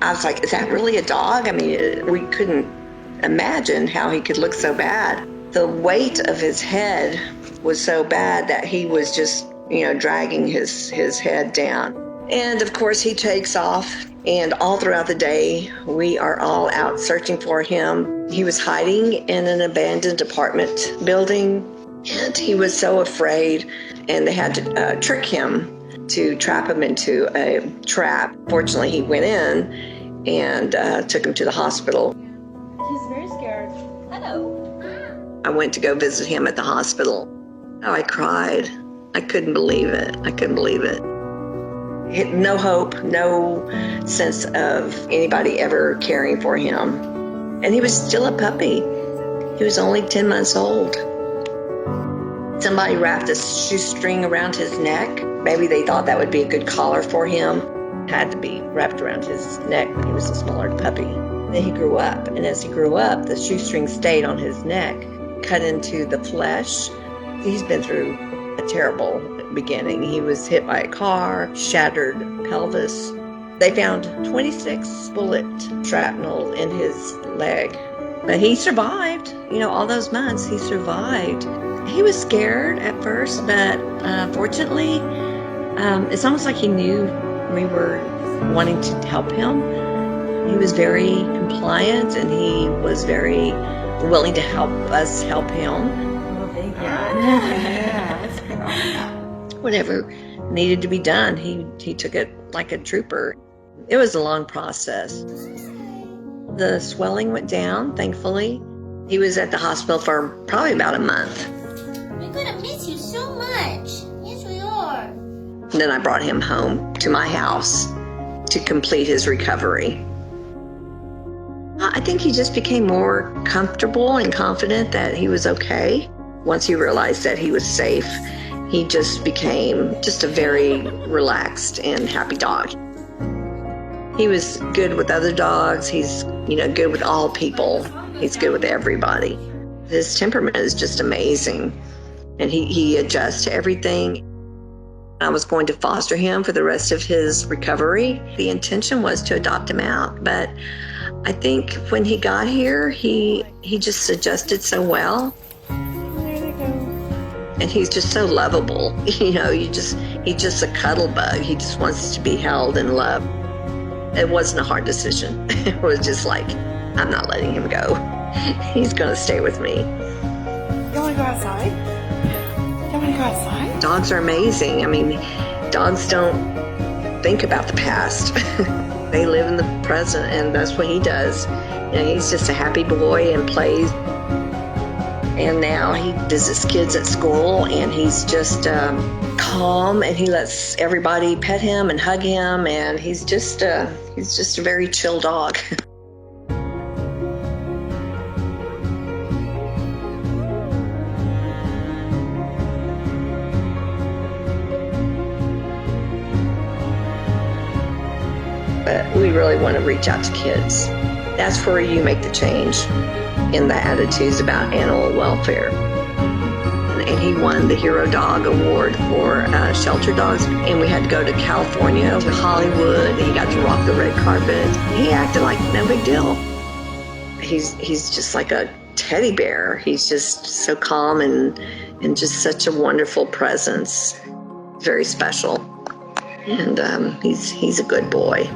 I was like, is that really a dog? I mean, we couldn't imagine how he could look so bad. The weight of his head was so bad that he was just, dragging his head down. And of course, he takes off, and all throughout the day, we are all out searching for him. He was hiding in an abandoned apartment building, and he was so afraid, and they had to trick him to trap him into a trap. Fortunately, he went in and took him to the hospital. He's very scared. Hello. I went to go visit him at the hospital. Oh, I cried. I couldn't believe it. No hope, no sense of anybody ever caring for him. And he was still a puppy. He was only 10 months old. Somebody wrapped a shoestring around his neck. Maybe they thought that would be a good collar for him. It had to be wrapped around his neck when he was a smaller puppy. Then he grew up, and as he grew up, the shoestring stayed on his neck, cut into the flesh. He's been through a terrible beginning. He was hit by a car, shattered pelvis. They found 26 bullet shrapnel in his leg. But he survived. All those months, he survived. He was scared at first, but fortunately, it's almost like he knew we were wanting to help him. He was very compliant, and he was very willing to help us help him. Oh, thank you. Whatever needed to be done, he took it like a trooper. It was a long process. The swelling went down, thankfully. He was at the hospital for probably about a month. We're gonna miss you so much. Yes, we are. And then I brought him home to my house to complete his recovery. I think he just became more comfortable and confident that he was okay. Once he realized that he was safe, he just became just a very relaxed and happy dog. He was good with other dogs. He's, good with all people. He's good with everybody. His temperament is just amazing, and he adjusts to everything. I was going to foster him for the rest of his recovery. The intention was to adopt him out, but I think when he got here, he just adjusted so well. There they go. And he's just so lovable. He's just a cuddle bug. He just wants to be held and loved. It wasn't a hard decision. It was just like, I'm not letting him go. He's going to stay with me. You want to go outside? You want to go outside? Dogs are amazing. I mean, dogs don't think about the past. They live in the present, and that's what he does. He's just a happy boy and plays. And now he visits kids at school, and he's just calm, and he lets everybody pet him and hug him, and he's just a very chill dog. But we really want to reach out to kids. That's where you make the change in the attitudes about animal welfare. And he won the Hero Dog Award for shelter dogs. And we had to go to California, to Hollywood. He got to rock the red carpet. He acted like no big deal. He's just like a teddy bear. He's just so calm and just such a wonderful presence. Very special. And he's a good boy.